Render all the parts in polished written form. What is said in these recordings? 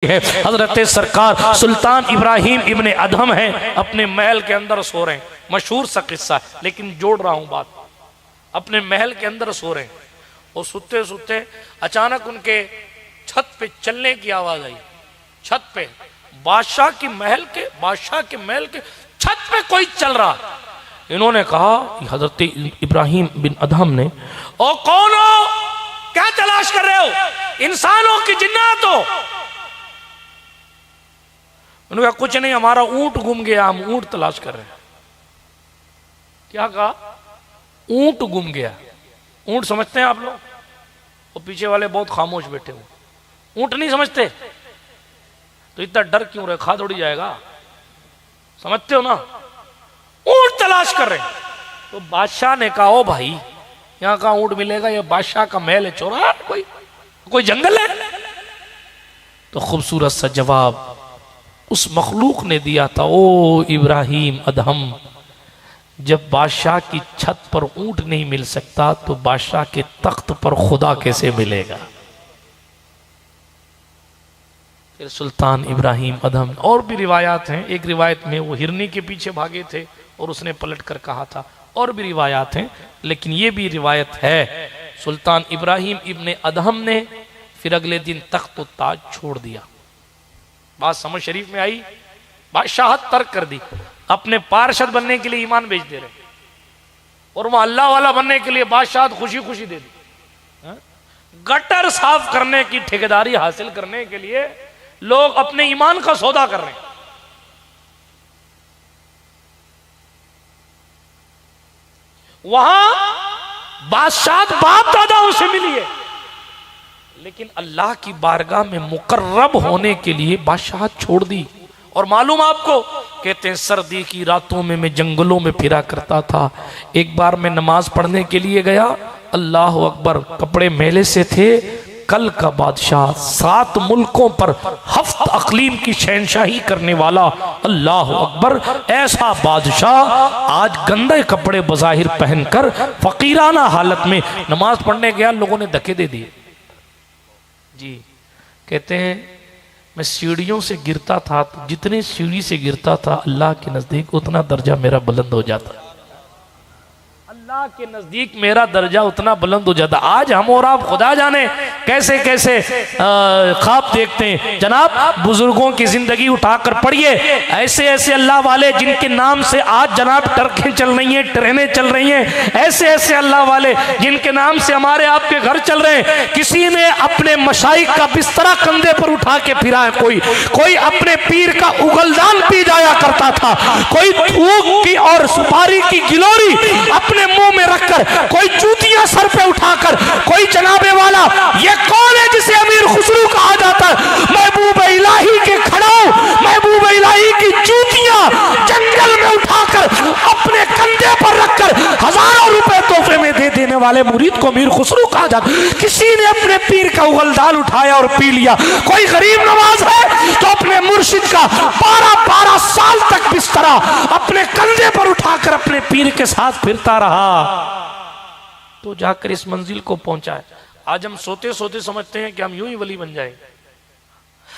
है। हजरत सरकार सुल्तान इब्राहिम इब्ने अदहम हैं, अपने महल के अंदर सो रहे हैं। मशहूर सा किस्सा है, लेकिन जोड़ रहा हूं बात। अपने महल के अंदर सो रहे हैं और सुते सुते अचानक उनके छत पे चलने की आवाज आई। छत पे बादशाह के महल के छत पे कोई चल रहा। इन्होंने कहा, हजरत इब्राहिम बिन अदहम ने, ओ कौन हो, क्या तलाश कर रहे हो, इंसान हो कि जिन्नात हो? उन्होंने कहा कुछ नहीं, हमारा ऊंट गुम गया, हम ऊंट तलाश कर रहे हैं। क्या कहा? ऊंट गुम गया। ऊंट समझते हैं आप लोग? वो पीछे वाले बहुत खामोश बैठे हुए। ऊंट नहीं समझते तो इतना डर क्यों रहे, खा थोड़ी जाएगा, समझते हो ना? ऊंट तलाश कर रहे हैं। तो बादशाह ने कहा, ओ भाई यहां का ऊंट मिलेगा, ये बादशाह का महल है, चोरा कोई जंगल है? तो खूबसूरत सा जवाब उस मखलूक ने दिया था, ओ इब्राहिम अदहम, जब बादशाह की छत पर ऊंट नहीं मिल सकता तो बादशाह के तख्त पर खुदा कैसे मिलेगा? फिर सुल्तान इब्राहिम अदहम, और भी रिवायात हैं। एक रिवायत में वो हिरनी के पीछे भागे थे और उसने पलट कर कहा था। और भी रिवायात हैं, लेकिन ये भी रिवायत है, सुल्तान इब्राहिम इब्ने अदहम ने फिर अगले दिन तख्त ताज छोड़ दिया। बात समझ शरीफ में आई? बादशाहत तर्क कर दी, अपने पार्षद बनने के लिए ईमान बेच दे रहे, और वह अल्लाह वाला बनने के लिए बादशाहत खुशी खुशी दे दी। गटर साफ करने की ठेकेदारी हासिल करने के लिए लोग अपने ईमान का सौदा कर रहे हैं। वहां बादशाहत बाप दादाओं से मिली है, लेकिन अल्लाह की बारगाह में मुकर्रब होने के लिए बादशाहत छोड़ दी। और मालूम आपको, कहते हैं सर्दी की रातों में मैं जंगलों में फिरा करता था। एक बार मैं नमाज पढ़ने के लिए गया, अल्लाह अकबर, कपड़े मैले से थे। कल का बादशाह, 7 मुल्कों पर हफ्त अकलीम की शहनशाही करने वाला, अल्लाह अकबर, ऐसा बादशाह आज गंदे कपड़े बज़ाहिर पहनकर फकीराना हालत में नमाज पढ़ने गया, लोगों ने धक्के दे दिए। जी कहते हैं मैं सीढ़ियों से गिरता था, तो जितनी सीढ़ी से गिरता था अल्लाह के नजदीक उतना दर्जा मेरा बुलंद हो जाता। अल्लाह के नजदीक मेरा दर्जा उतना बुलंद हो जाता। आज हम और आप खुदा जाने कैसे कैसे ख्वाब देखते हैं। जनाब, बुजुर्गों की जिंदगी उठाकर पढ़िए, ऐसे ऐसे अल्लाह वाले जिनके नाम से आज जनाब ट्रकें चल रही हैं, ट्रेनें चल रही हैं, ऐसे ऐसे अल्लाह वाले जिनके नाम से हमारे आपके घर चल रहे हैं। किसी ने अपने मशाइख का बिस्तरा कंधे पर उठा के फिरा है, कोई अपने पीर का उगलदान पी जाया करता था, कोई थूक की और सुपारी की गिलोरी अपने मुंह में रखकर, कोई जूतियां सर पे उठाकर, कोई जनाबे वाला, ये कौन है जिसे अमीर खुसरू कहा जाता है? महबूब इलाही के खड़ाऊ, महबूब इलाही की जूतियां जंगल में उठाकर अपने कंधे पर रखकर हजारों रुपए तोहफे में दे देने वाले मुरीद को अमीर खुसरू कहा जाता। किसी ने अपने पीर का उगलदान उठाया और पी लिया। कोई गरीब नवाज है तो अपने मुर्शिद का 12-12 साल तक बिस्तरा अपने कंधे पर उठाकर अपने पीर के साथ फिरता रहा, तो जाकर इस मंजिल को पहुंचा है। आज हम सोते सोते समझते हैं कि हम यूं ही वली बन जाएंगे,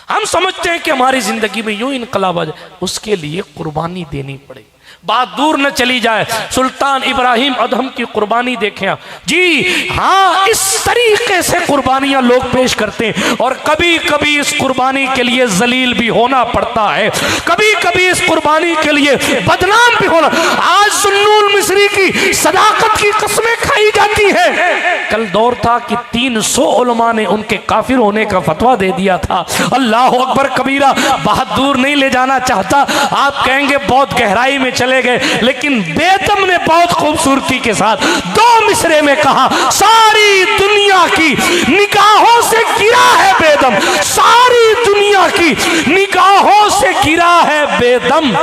हम समझते हैं कि हमारी जिंदगी में यूं इनकलाब आ जाए। उसके लिए कुर्बानी देनी पड़ेगी। बात दूर न चली जाए, सुल्तान इब्राहिम अदहम की कुर्बानी देखें आप। जी हाँ, इस तरीके से कुर्बानियां लोग पेश करते हैं, और कभी कभी इस कुर्बानी के लिए जलील भी होना पड़ता है, कभी कभी इस कुर्बानी के लिए बदनाम भी होना। आज सुन्नुल मिस्री की सदाकत की कस्में खाई जाती है। कल दौर था कि 300 उलमा ने उनके काफिर होने का फतवा दे दिया था। अल्लाह अकबर कबीरा, बहुत दूर नहीं ले जाना चाहता, आप कहेंगे बहुत गहराई में चले गए, लेकिन बेदम ने बहुत खूबसूरती के साथ 2 मिसरे में कहा, सारी दुनिया की निगाहों से गिरा है बेदम, सारी दुनिया की निगाहों से गिरा है बेदम,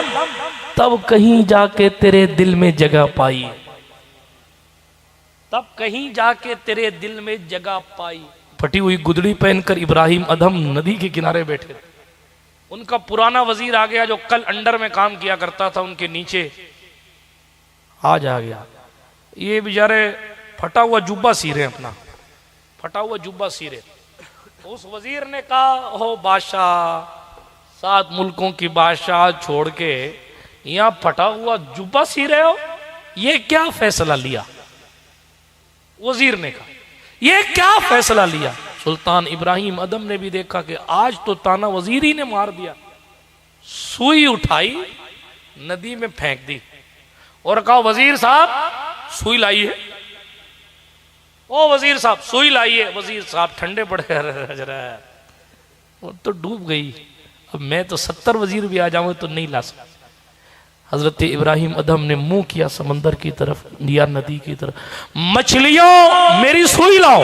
तब कहीं जाके तेरे दिल में जगह पाई, तब कहीं जाके तेरे दिल में जगह पाई। फटी हुई गुदड़ी पहनकर इब्राहिम अदहम नदी के किनारे बैठे। उनका पुराना वजीर आ गया जो कल अंडर में काम किया करता था, उनके नीचे आज आ गया। ये बेचारे फटा हुआ जुब्बा सी रहे, अपना फटा हुआ जुब्बा सी रहे, उस वजीर ने कहा, हो बादशाह, 7 मुल्कों की बादशाह छोड़ के यहां फटा हुआ जुब्बा सी रहे हो, ये क्या फैसला लिया? वजीर ने कहा, ये क्या फैसला लिया? सुल्तान इब्राहिम अदम ने भी देखा कि आज तो ताना वजीर ही ने मार दिया। सुई उठाई, नदी में फेंक दी और कहा, वजीर साहब सुई लाइए। ओ वजीर साहब सुई लाइए। वजीर साहब ठंडे पड़ गए, वो तो डूब गई। अब मैं तो 70 वजीर भी आ जाऊं तो नहीं ला सकता। हजरत इब्राहिम अदम ने मुंह किया समंदर की तरफ या नदी की तरफ, मछलियों मेरी सुई लाओ।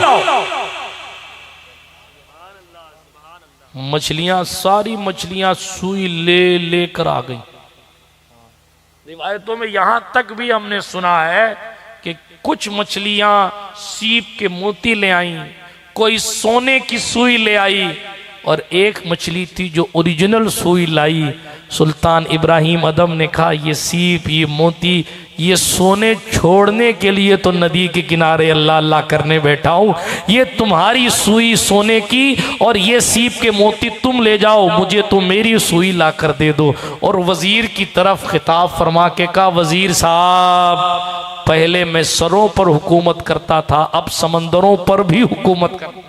मछलियां, सारी मछलियां सुई ले लेकर आ गई। रिवायतों में यहां तक भी हमने सुना है कि कुछ मछलियां सीप के मोती ले आई, कोई सोने की सुई ले आई, और एक मछली थी जो ओरिजिनल सुई लाई। सुल्तान इब्राहिम अदम ने कहा, ये सीप, ये मोती, ये सोने छोड़ने के लिए तो नदी के किनारे अल्लाह अल्लाह करने बैठा हूं। ये तुम्हारी सुई सोने की और ये सीप के मोती तुम ले जाओ, मुझे तो मेरी सुई ला कर दे दो। और वजीर की तरफ खिताब फरमा के कहा, वजीर साहब, पहले मैं सरों पर हुकूमत करता था, अब समंदरों पर भी हुकूमत कर